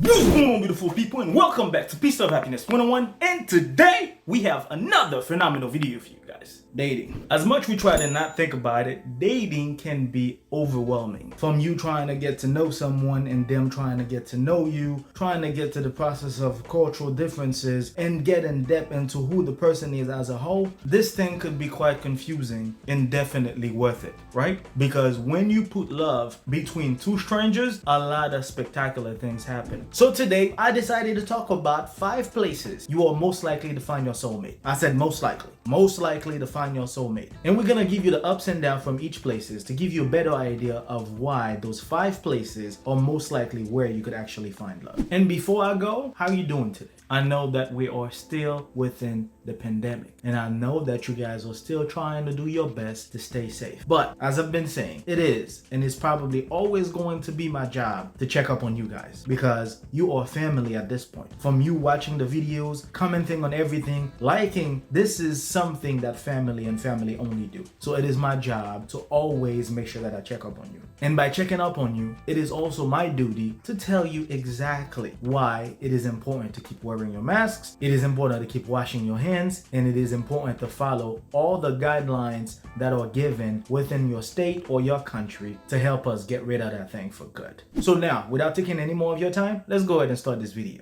What's going on, beautiful people, and welcome back to Peace of Happiness 101. And today we have another phenomenal video for you guys. Dating. As much we try to not think about it, dating can be overwhelming. From you trying to get to know someone and them trying to get to know you, trying to get to the process of cultural differences and get in depth into who the person is as a whole, this thing could be quite confusing and definitely worth it, right? Because when you put love between two strangers, a lot of spectacular things happen. So today I decided to talk about 5 places you are most likely to find your soulmate. I said most likely to find your soulmate. And we're gonna give you the ups and downs from each places to give you a better idea of why those 5 places are most likely where you could actually find love. And before I go, how are you doing today? I know that we are still within the pandemic, and I know that you guys are still trying to do your best to stay safe. But as I've been saying, it is and it's probably always going to be my job to check up on you guys, because you are family at this point. From you watching the videos, commenting on everything, liking, this is something that family and family only do. So it is my job to always make sure that I check up on you. And by checking up on you, it is also my duty to tell you exactly why it is important to keep wearing your masks, it is important to keep washing your hands, and it is important to follow all the guidelines that are given within your state or your country to help us get rid of that thing for good. So now, without taking any more of your time, let's go ahead and start this video.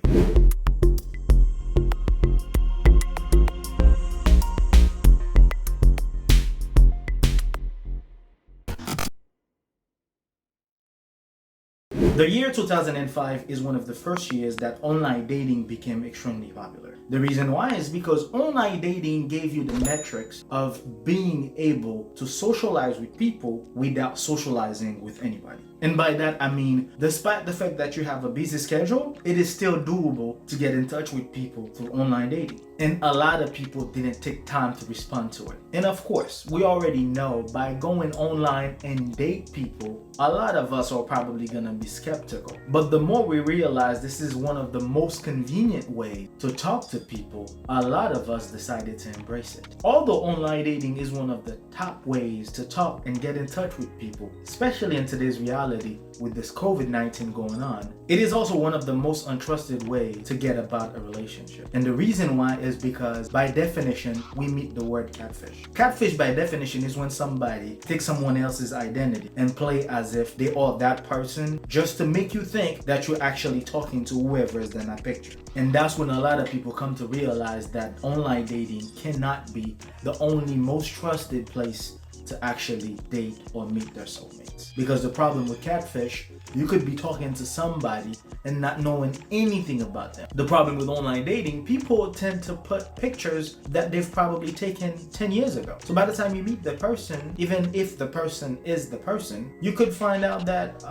The year 2005 is one of the first years that online dating became extremely popular. The reason why is because online dating gave you the metrics of being able to socialize with people without socializing with anybody. And by that I mean, despite the fact that you have a busy schedule, it is still doable to get in touch with people through online dating. And a lot of people didn't take time to respond to it. And of course, we already know by going online and date people, a lot of us are probably gonna be skeptical. But the more we realize this is one of the most convenient ways to talk to people, a lot of us decided to embrace it. Although online dating is one of the top ways to talk and get in touch with people, especially in today's reality with this COVID-19 going on, it is also one of the most untrusted ways to get about a relationship. And the reason why is because by definition, we meet the word catfish. Catfish by definition is when somebody takes someone else's identity and play as if they are that person just to make you think that you're actually talking to whoever is in that picture. And that's when a lot of people come to realize that online dating cannot be the only most trusted place to actually date or meet their soulmates. Because the problem with catfish, you could be talking to somebody and not knowing anything about them. The problem with online dating, people tend to put pictures that they've probably taken 10 years ago. So by the time you meet the person, even if the person is the person, you could find out that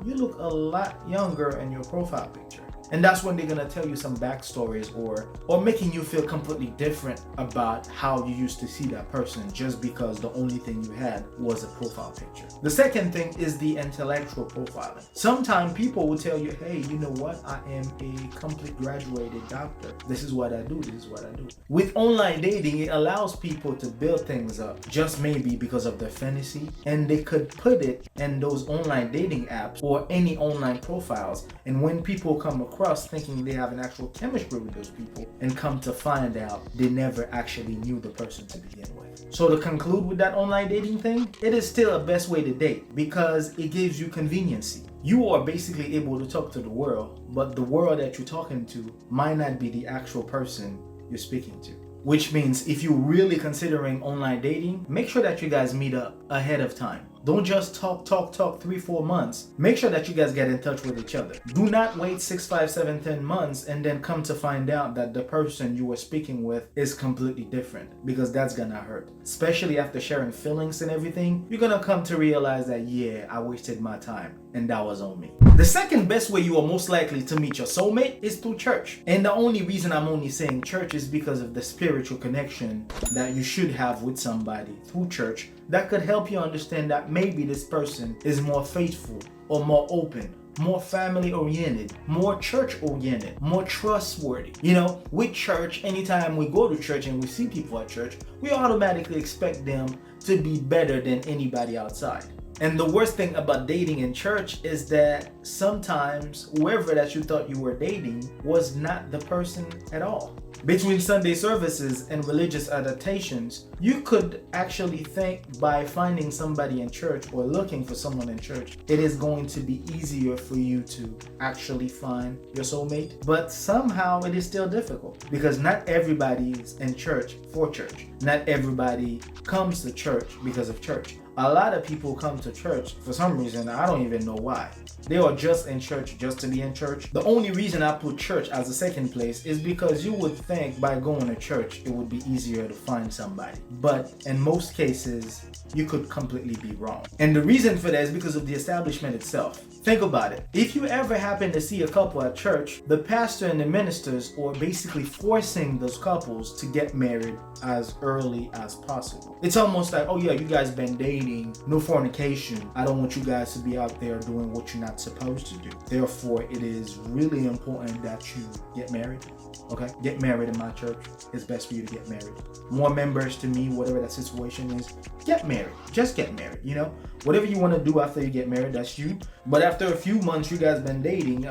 you look a lot younger in your profile picture. And that's when they're gonna tell you some backstories or making you feel completely different about how you used to see that person just because the only thing you had was a profile picture. The second thing is the intellectual profiling. Sometimes people will tell you, hey, you know what? I am a complete graduated doctor. This is what I do, this is what I do. With online dating, it allows people to build things up just maybe because of their fantasy, and they could put it in those online dating apps or any online profiles. And when people come across thinking they have an actual chemistry with those people and come to find out they never actually knew the person to begin with. So to conclude with that online dating thing, it is still a best way to date because it gives you conveniency. You are basically able to talk to the world, but the world that you're talking to might not be the actual person you're speaking to. Which means if you're really considering online dating, make sure that you guys meet up ahead of time. Don't just talk 3-4 months. Make sure that you guys get in touch with each other. Do not wait 6, 5, 7, 10 months and then come to find out that the person you were speaking with is completely different, because that's gonna hurt. Especially after sharing feelings and everything, you're gonna come to realize that, yeah, I wasted my time and that was on me. The second best way you are most likely to meet your soulmate is through church. And the only reason I'm only saying church is because of the spiritual connection that you should have with somebody through church that could help you understand that maybe this person is more faithful or more open, more family oriented, more church oriented, more trustworthy. You know, with church, anytime we go to church and we see people at church, we automatically expect them to be better than anybody outside. And the worst thing about dating in church is that sometimes whoever that you thought you were dating was not the person at all. Between Sunday services and religious adaptations, you could actually think by finding somebody in church or looking for someone in church, it is going to be easier for you to actually find your soulmate. But somehow it is still difficult because not everybody is in church for church. Not everybody comes to church because of church. A lot of people come to church for some reason, I don't even know why. They are just in church just to be in church. The only reason I put church as a second place is because you would think by going to church it would be easier to find somebody. But in most cases, you could completely be wrong. And the reason for that is because of the establishment itself. Think about it. If you ever happen to see a couple at church, the pastor and the ministers are basically forcing those couples to get married as early as possible. It's almost like, oh yeah, you guys been dating, no fornication. I don't want you guys to be out there doing what you're not supposed to do. Therefore, it is really important that you get married. Okay? Get married in my church. It's best for you to get married. More members to me, whatever that situation is, get married. Just get married, you know? Whatever you want to do after you get married, that's you. But after a few months you guys been dating,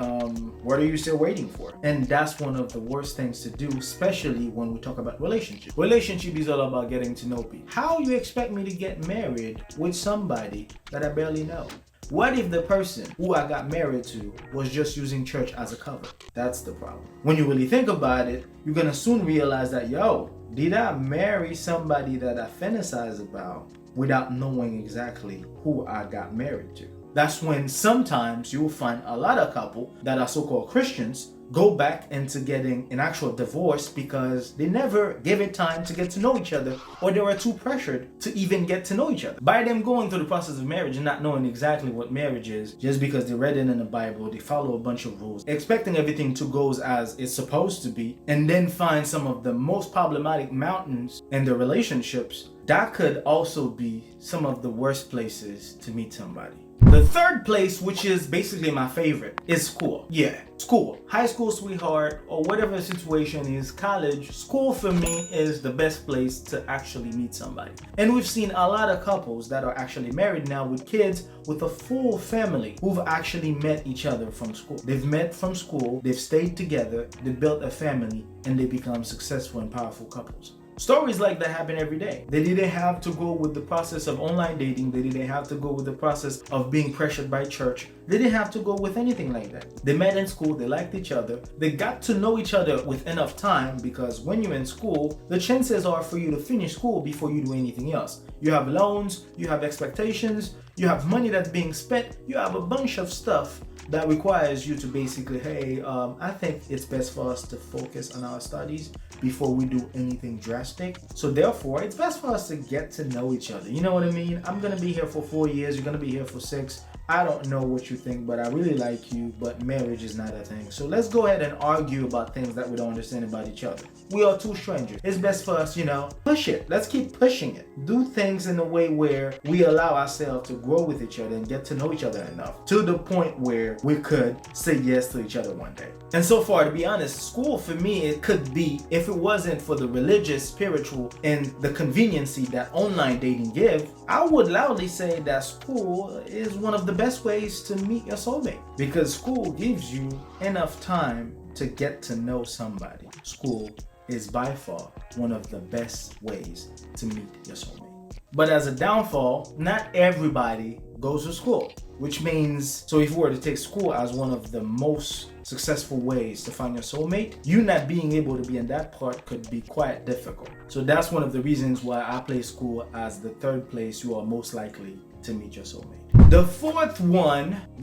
what are you still waiting for? And that's one of the worst things to do, especially when we talk about relationship. Relationship is all about getting to know people. How you expect me to get married with somebody that I barely know? What if the person who I got married to was just using church as a cover? That's the problem. When you really think about it, you're gonna soon realize that, yo, did I marry somebody that I fantasize about without knowing exactly who I got married to? That's when sometimes you will find a lot of couple that are so-called Christians go back into getting an actual divorce because they never gave it time to get to know each other, or they were too pressured to even get to know each other. By them going through the process of marriage and not knowing exactly what marriage is, just because they read it in the Bible, they follow a bunch of rules, expecting everything to go as it's supposed to be, and then find some of the most problematic mountains in their relationships, that could also be some of the worst places to meet somebody. The third place, which is basically my favorite, is school. Yeah, school. High school sweetheart, or whatever the situation is, college. School for me is the best place to actually meet somebody. And we've seen a lot of couples that are actually married now with kids, with a full family, who've actually met each other from school. They've met from school, they've stayed together, they built a family, and they become successful and powerful couples. Stories like that happen every day. They didn't have to go with the process of online dating. They didn't have to go with the process of being pressured by church. They didn't have to go with anything like that. They met in school, they liked each other. They got to know each other with enough time, because when you're in school, the chances are for you to finish school before you do anything else. You have loans, you have expectations, you have money that's being spent, you have a bunch of stuff that requires you to basically, hey, I think it's best for us to focus on our studies before we do anything drastic. So therefore, it's best for us to get to know each other. You know what I mean? I'm gonna be here for 4 years, you're gonna be here for 6. I don't know what you think, but I really like you, but marriage is not a thing. So let's go ahead and argue about things that we don't understand about each other. We are two strangers. It's best for us, push it. Let's keep pushing it. Do things in a way where we allow ourselves to grow with each other and get to know each other enough to the point where we could say yes to each other one day. And so far, to be honest, school for me, it could be, if it wasn't for the religious, spiritual, and the conveniency that online dating give, I would loudly say that school is one of the best ways to meet your soulmate, because school gives you enough time to get to know somebody. School is by far one of the best ways to meet your soulmate. But as a downfall, not everybody goes to school, which means, so if we were to take school as one of the most successful ways to find your soulmate, you not being able to be in that part could be quite difficult. So that's one of the reasons why I place school as the third place you are most likely to meet your soulmate. The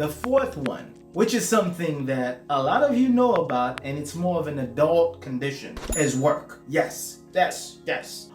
fourth one, which is something that a lot of you know about, and it's more of an adult condition, is work. Yes.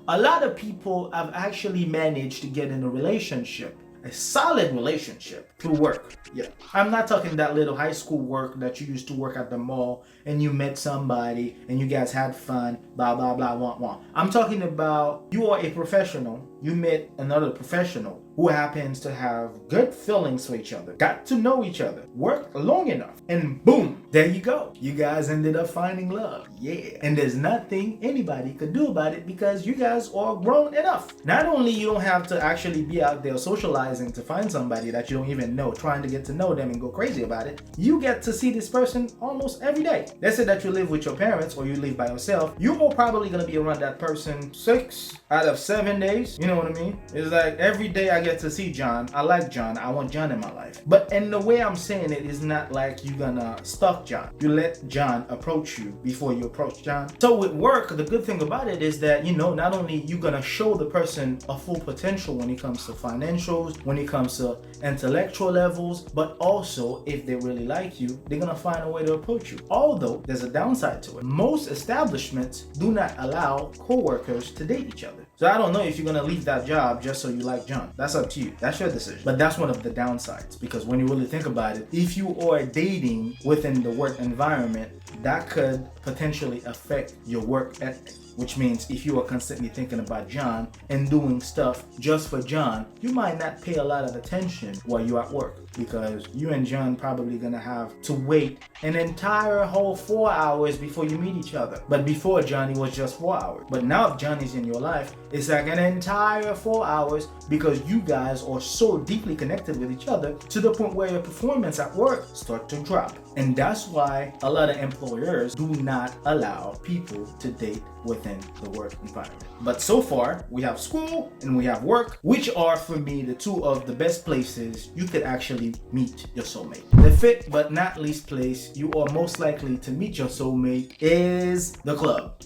A lot of people have actually managed to get in a relationship, a solid relationship, through work. Yeah. I'm not talking that little high school work that you used to work at the mall and you met somebody and you guys had fun, blah, blah, blah, wah, wah. I'm talking about you are a professional you met another professional who happens to have good feelings for each other, got to know each other, worked long enough, and boom, there you go. You guys ended up finding love. Yeah. And there's nothing anybody could do about it because you guys are grown enough. Not only you don't have to actually be out there socializing to find somebody that you don't even know, trying to get to know them and go crazy about it, you get to see this person almost every day. Let's say that you live with your parents or you live by yourself, you're more probably going to be around that person 6 out of 7 days. You know what I mean? It's like every day I get to see John. I like John. I want John in my life. But in the way I'm saying it is not like you're gonna stalk John. You let John approach you before you approach John. So with work, the good thing about it is that, not only you're gonna show the person a full potential when it comes to financials, when it comes to intellectual levels, but also if they really like you, they're gonna find a way to approach you. Although there's a downside to it. Most establishments do not allow co-workers to date each other. So I don't know if you're gonna leave that job just so you like John. That's up to you. That's your decision. But that's one of the downsides, because when you really think about it, if you are dating within the work environment, that could potentially affect your work ethic. Which means if you are constantly thinking about John and doing stuff just for John, you might not pay a lot of attention while you're at work, because you and John probably gonna have to wait an entire whole 4 hours before you meet each other. But before John, it was just 4 hours. But now if John is in your life, it's like an entire 4 hours, because you guys are so deeply connected with each other to the point where your performance at work start to drop. And that's why a lot of employers do not allow people to date within the work environment. But so far, we have school and we have work, which are for me the two of the best places you could actually meet your soulmate. The fifth but not least place you are most likely to meet your soulmate is the club.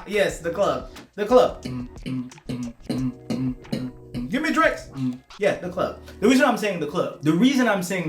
Yes, the club. The club. Give me drinks. Yeah, the club. The reason I'm saying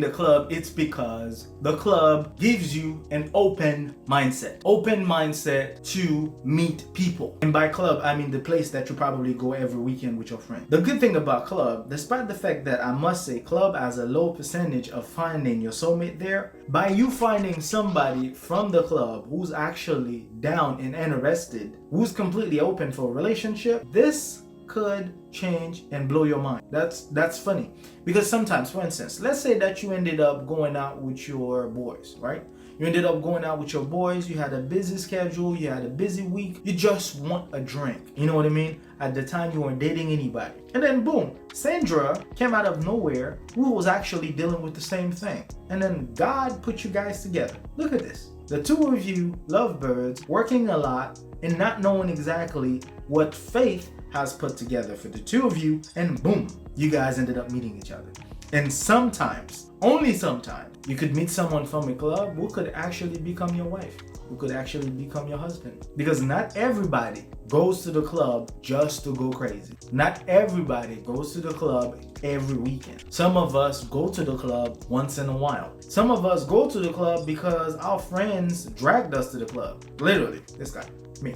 the club, it's because the club gives you an open mindset. Open mindset to meet people. And by club, I mean the place that you probably go every weekend with your friend. The good thing about club, despite the fact that I must say club has a low percentage of finding your soulmate there, by you finding somebody from the club who's actually down and interested, who's completely open for a relationship, this could change and blow your mind. That's funny, because sometimes, for instance, let's say that you ended up going out with your boys, right? You ended up going out with your boys, you had a busy schedule, you had a busy week, you just want a drink. You know what I mean? At the time, you weren't dating anybody. And then boom, Sandra came out of nowhere, who was actually dealing with the same thing. And then God put you guys together. Look at this. The two of you, lovebirds, working a lot and not knowing exactly what faith has put together for the two of you, and boom, you guys ended up meeting each other. And sometimes, only sometimes, you could meet someone from a club who could actually become your wife, who could actually become your husband. Because not everybody goes to the club just to go crazy. Not everybody goes to the club every weekend. Some of us go to the club once in a while. Some of us go to the club because our friends dragged us to the club. Literally, this guy, me.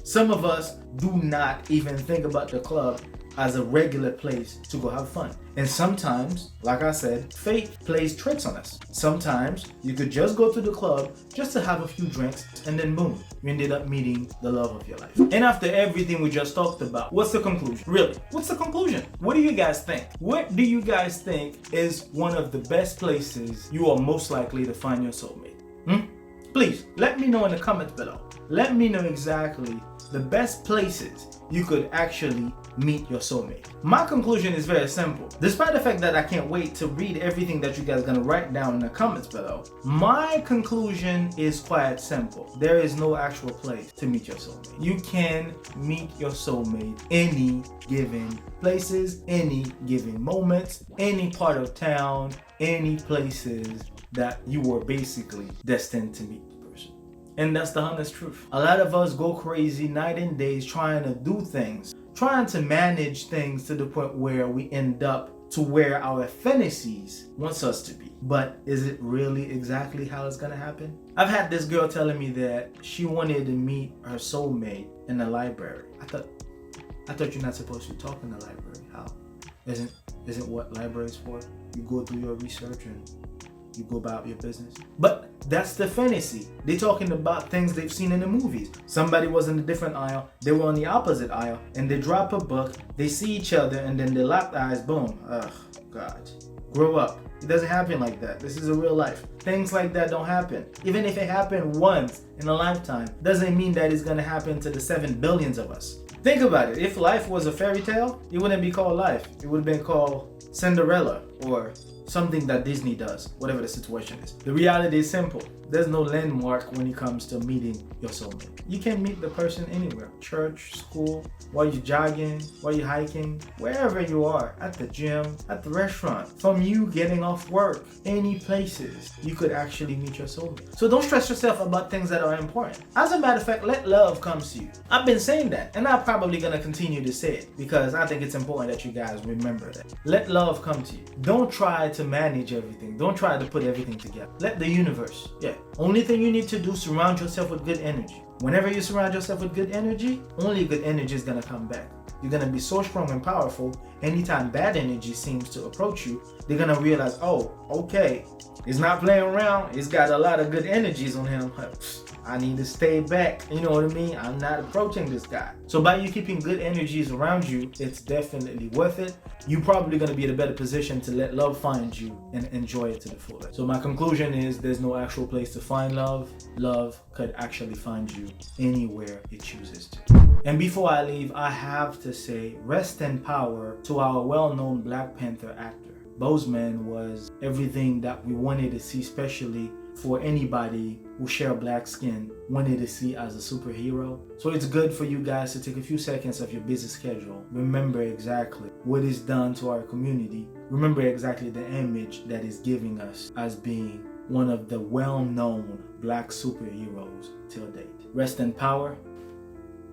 Some of us do not even think about the club as a regular place to go have fun. And sometimes, like I said, fate plays tricks on us. Sometimes you could just go to the club just to have a few drinks, and then boom, you ended up meeting the love of your life. And after everything we just talked about, what's the conclusion? Really, what's the conclusion? What do you guys think? What do you guys think is one of the best places you are most likely to find your soulmate? Please, let me know in the comments below. Let me know exactly the best places you could actually meet your soulmate. My conclusion is very simple. Despite the fact that I can't wait to read everything that you guys are gonna write down in the comments below, my conclusion is quite simple. There is no actual place to meet your soulmate. You can meet your soulmate any given places, any given moments, any part of town, any places that you were basically destined to meet. And that's the honest truth. A lot of us go crazy night and days trying to do things, trying to manage things to the point where we end up to where our fantasies wants us to be. But is it really exactly how it's gonna happen? I've had this girl telling me that she wanted to meet her soulmate in the library. I thought you're not supposed to talk in the library. How? Isn't what library is for? You go do your research and you go about your business. But that's the fantasy. They're talking about things they've seen in the movies. Somebody was in a different aisle, they were on the opposite aisle, and they drop a book, they see each other, and then they lock eyes, boom. Ugh, God. Grow up. It doesn't happen like that. This is a real life. Things like that don't happen. Even if it happened once in a lifetime, doesn't mean that it's gonna happen to the 7 billions of us. Think about it. If life was a fairy tale, it wouldn't be called life. It would have been called Cinderella or something that Disney does, whatever the situation is. The reality is simple. There's no landmark when it comes to meeting your soulmate. You can meet the person anywhere. Church, school, while you're jogging, while you're hiking, wherever you are, at the gym, at the restaurant, from you getting off work, any places, you could actually meet your soulmate. So don't stress yourself about things that are important. As a matter of fact, let love come to you. I've been saying that, and I'm probably gonna continue to say it because I think it's important that you guys remember that. Let love come to you. Don't try to manage everything. Don't try to put everything together. Let the universe, only thing you need to do, surround yourself with good energy. Whenever you surround yourself with good energy, only good energy is gonna come back. You're gonna be so strong and powerful. Anytime bad energy seems to approach you, they're gonna realize, oh, okay, he's not playing around. He's got a lot of good energies on him. I need to stay back. You know what I mean? I'm not approaching this guy. So by you keeping good energies around you, it's definitely worth it. You're probably going to be in a better position to let love find you and enjoy it to the fullest. So my conclusion is there's no actual place to find love. Love could actually find you anywhere it chooses to. And before I leave, I have to say rest in power to our well-known Black Panther actor. Boseman was everything that we wanted to see, especially for anybody who share black skin, wanted to see as a superhero. So it's good for you guys to take a few seconds of your busy schedule. Remember exactly what is done to our community. Remember exactly the image that is giving us as being one of the well-known black superheroes till date. Rest in power.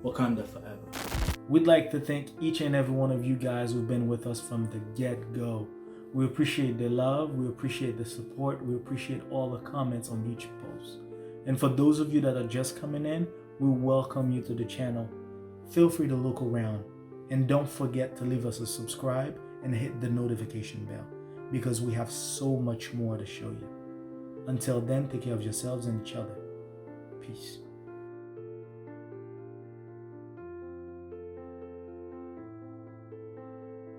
Wakanda forever. We'd like to thank each and every one of you guys who've been with us from the get-go. We appreciate the love, we appreciate the support, we appreciate all the comments on each post. And for those of you that are just coming in, we welcome you to the channel. Feel free to look around and don't forget to leave us a subscribe and hit the notification bell because we have so much more to show you. Until then, take care of yourselves and each other. Peace.